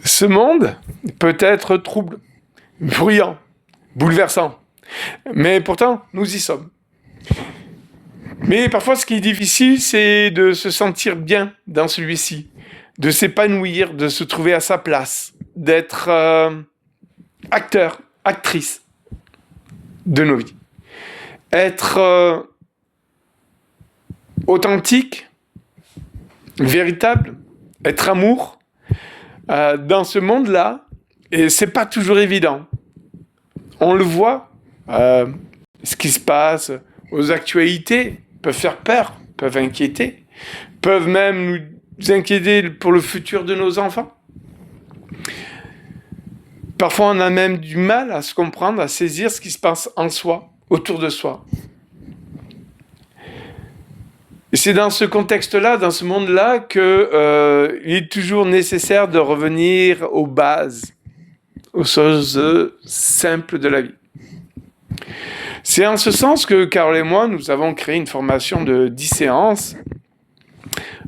Ce monde peut être trouble, bruyant, bouleversant, mais pourtant, nous y sommes. Mais parfois, ce qui est difficile, c'est de se sentir bien dans celui-ci, de s'épanouir, de se trouver à sa place, d'être acteur, actrice de nos vies. Être authentique, véritable, être amour dans ce monde-là, et c'est pas toujours évident. On le voit, ce qui se passe aux actualités peuvent faire peur, peuvent inquiéter, peuvent même nous inquiéter pour le futur de nos enfants. Parfois, on a même du mal à se comprendre, à saisir ce qui se passe en soi, autour de soi. Et c'est dans ce contexte-là, dans ce monde-là, qu'il est toujours nécessaire de revenir aux bases, aux choses simples de la vie. C'est en ce sens que Carole et moi, nous avons créé une formation de 10 séances,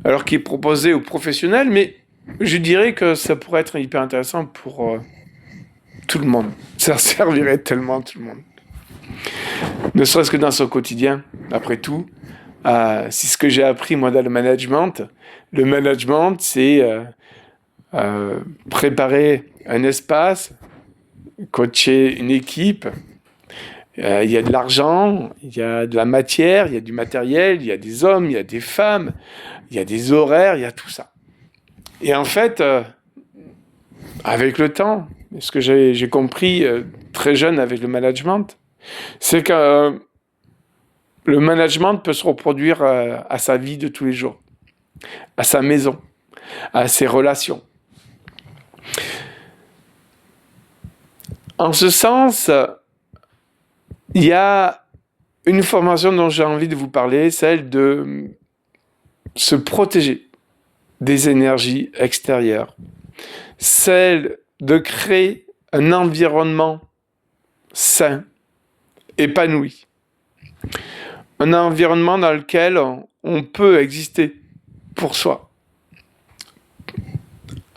alors qui est proposée aux professionnels, mais je dirais que ça pourrait être hyper intéressant pour tout le monde. Ça servirait tellement à tout le monde. Ne serait-ce que dans son quotidien, après tout. C'est ce que j'ai appris, moi, dans le management. Le management, c'est préparer un espace, coacher une équipe. Il y a de l'argent, il y a de la matière, il y a du matériel, il y a des hommes, il y a des femmes, il y a des horaires, il y a tout ça. Et en fait, avec le temps, ce que j'ai compris très jeune avec le management, c'est que le management peut se reproduire à sa vie de tous les jours, à sa maison, à ses relations. En ce sens, il y a une formation dont j'ai envie de vous parler, celle de se protéger des énergies extérieures, celle de créer un environnement sain, épanoui. Un environnement dans lequel on peut exister pour soi,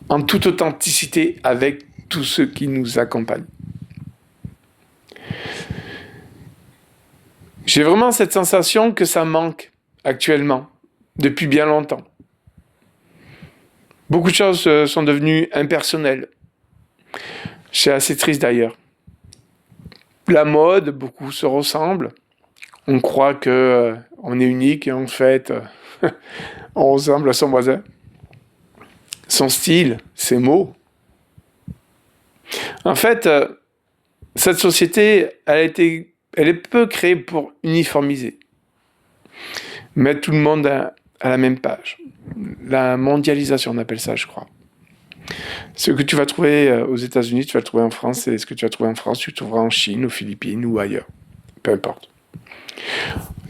en toute authenticité avec tous ceux qui nous accompagnent. J'ai vraiment cette sensation que ça manque actuellement, depuis bien longtemps. Beaucoup de choses sont devenues impersonnelles. C'est assez triste d'ailleurs. La mode, beaucoup se ressemblent. On croit qu'on est unique et en fait, on ressemble à son voisin. Son style, ses mots. En fait, cette société, elle est peu créée pour uniformiser. Mettre tout le monde à la même page. La mondialisation, on appelle ça, je crois. Ce que tu vas trouver aux États-Unis, tu vas le trouver en France, et ce que tu vas trouver en France, tu le trouveras en Chine, aux Philippines ou ailleurs. Peu importe.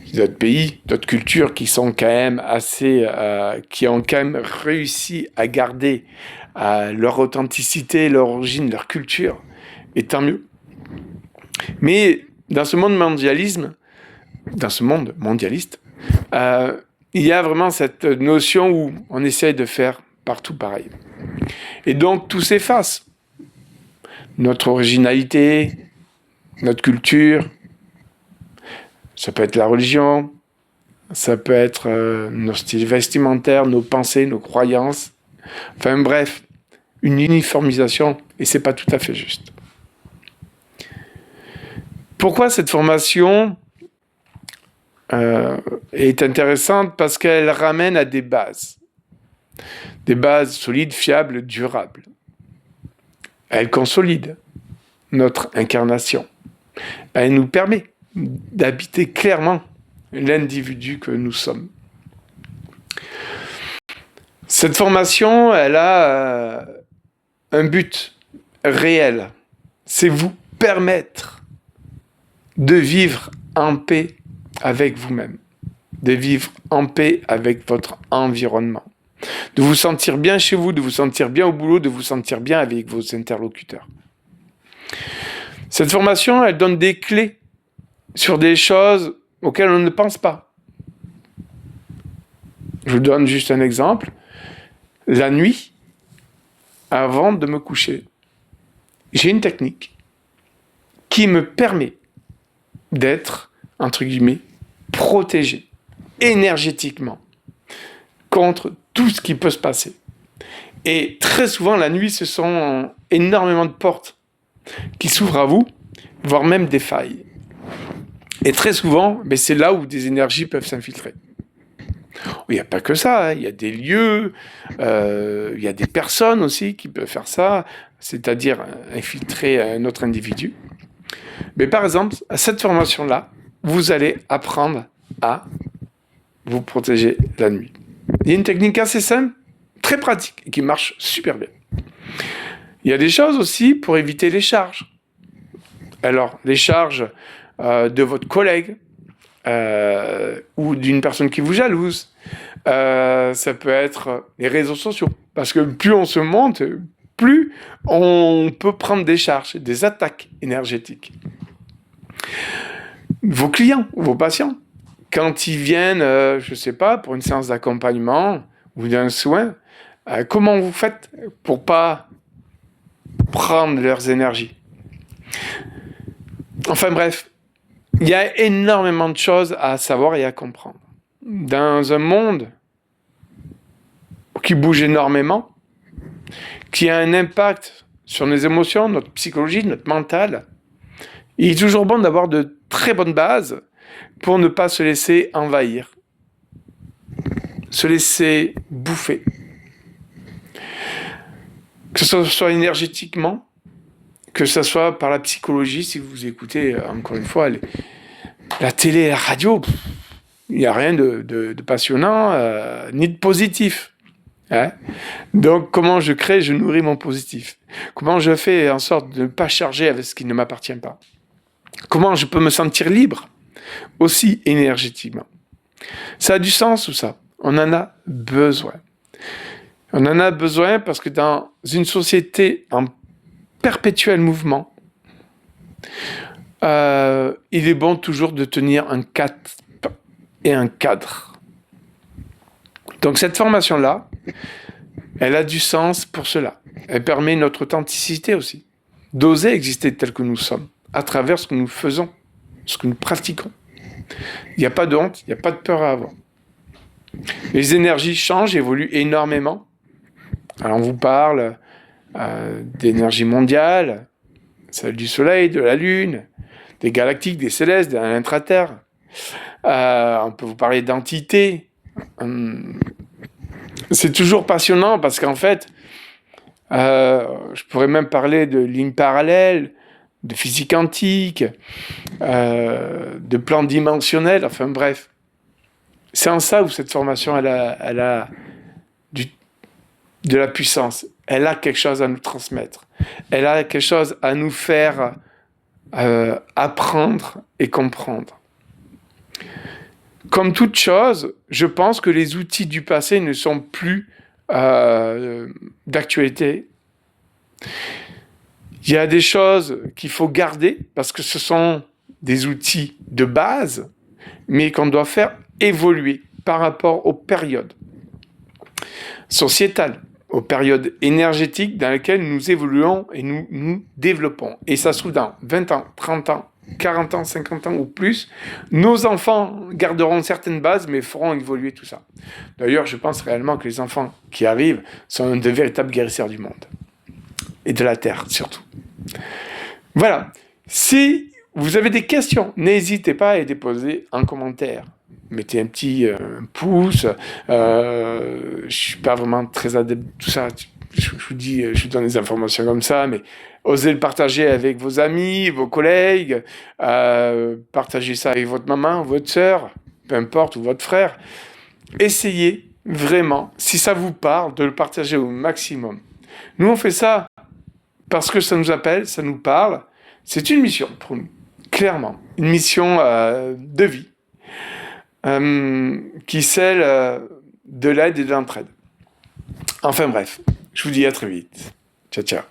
Il y a d'autres pays, d'autres cultures qui sont quand même qui ont quand même réussi à garder leur authenticité, leur origine, leur culture, et tant mieux. Mais dans ce monde mondialiste, il y a vraiment cette notion où on essaye de faire partout pareil. Et donc tout s'efface. Notre originalité, notre culture, ça peut être la religion, ça peut être nos styles vestimentaires, nos pensées, nos croyances. Enfin bref, une uniformisation, et c'est pas tout à fait juste. Pourquoi cette formation est intéressante? Parce qu'elle ramène à des bases solides, fiables, durables. Elle consolide notre incarnation. Elle nous permet d'habiter clairement l'individu que nous sommes. Cette formation, elle a un but réel. C'est vous permettre de vivre en paix avec vous-même, de vivre en paix avec votre environnement, de vous sentir bien chez vous, de vous sentir bien au boulot, de vous sentir bien avec vos interlocuteurs. Cette formation, elle donne des clés sur des choses auxquelles on ne pense pas. Je vous donne juste un exemple. La nuit, avant de me coucher, j'ai une technique qui me permet d'être, entre guillemets, protégé énergétiquement contre tout ce qui peut se passer. Et très souvent, la nuit, ce sont énormément de portes qui s'ouvrent à vous, voire même des failles. Et très souvent, c'est là où des énergies peuvent s'infiltrer. Il n'y a pas que ça, hein. Il y a des lieux, il y a des personnes aussi qui peuvent faire ça, c'est-à-dire infiltrer un autre individu. Mais par exemple, à cette formation-là, vous allez apprendre à vous protéger la nuit. Il y a une technique assez simple, très pratique, et qui marche super bien. Il y a des choses aussi pour éviter les charges. Alors, les charges de votre collègue ou d'une personne qui vous jalouse, ça peut être les réseaux sociaux. Parce que plus on se monte, plus on peut prendre des charges, des attaques énergétiques. Vos clients, vos patients, quand ils viennent, je ne sais pas, pour une séance d'accompagnement ou d'un soin, comment vous faites pour pas prendre leurs énergies? Enfin bref, il y a énormément de choses à savoir et à comprendre. Dans un monde qui bouge énormément, qui a un impact sur nos émotions, notre psychologie, notre mental, il est toujours bon d'avoir de très bonnes bases pour ne pas se laisser envahir, se laisser bouffer. Que ce soit énergétiquement, que ce soit par la psychologie, si vous écoutez, encore une fois, la télé et la radio, il n'y a rien de passionnant, ni de positif. Hein? Donc, comment je crée, je nourris mon positif. Comment je fais en sorte de ne pas charger avec ce qui ne m'appartient pas. Comment je peux me sentir libre, aussi énergétiquement. Ça a du sens tout ça. On en a besoin. On en a besoin parce que dans une société en perpétuel mouvement, il est bon toujours de tenir un cap et un cadre. Donc cette formation-là, elle a du sens pour cela. Elle permet notre authenticité aussi, d'oser exister tel que nous sommes, à travers ce que nous faisons, ce que nous pratiquons. Il n'y a pas de honte, il n'y a pas de peur à avoir. Les énergies changent, évoluent énormément. Alors on vous parle d'énergie mondiale, celle du Soleil, de la Lune, des galactiques, des célestes, de l'intraterre. On peut vous parler d'entités. C'est toujours passionnant parce qu'en fait, je pourrais même parler de lignes parallèles, de physique quantique, de plans dimensionnels, enfin bref. C'est en ça où cette formation, elle a de la puissance. Elle a quelque chose à nous transmettre. Elle a quelque chose à nous faire apprendre et comprendre. Comme toute chose, je pense que les outils du passé ne sont plus d'actualité. Il y a des choses qu'il faut garder parce que ce sont des outils de base, mais qu'on doit faire évoluer par rapport aux périodes sociétales, aux périodes énergétiques dans lesquelles nous évoluons et nous développons. Et ça se trouve dans 20 ans, 30 ans, 40 ans, 50 ans ou plus, nos enfants garderont certaines bases, mais feront évoluer tout ça. D'ailleurs, je pense réellement que les enfants qui arrivent sont de véritables guérisseurs du monde. Et de la Terre, surtout. Voilà. Si vous avez des questions, n'hésitez pas à les déposer en commentaire. Mettez un petit pouce. Je suis pas vraiment très adepte de tout ça. Je vous dis, je vous donne des informations comme ça, mais osez le partager avec vos amis, vos collègues. Partagez ça avec votre maman, votre sœur, peu importe, ou votre frère. Essayez vraiment, si ça vous parle, de le partager au maximum. Nous, on fait ça parce que ça nous appelle, ça nous parle. C'est une mission pour nous, clairement. Une mission de vie, qui est celle de l'aide et de l'entraide. Enfin bref, je vous dis à très vite. Ciao, ciao.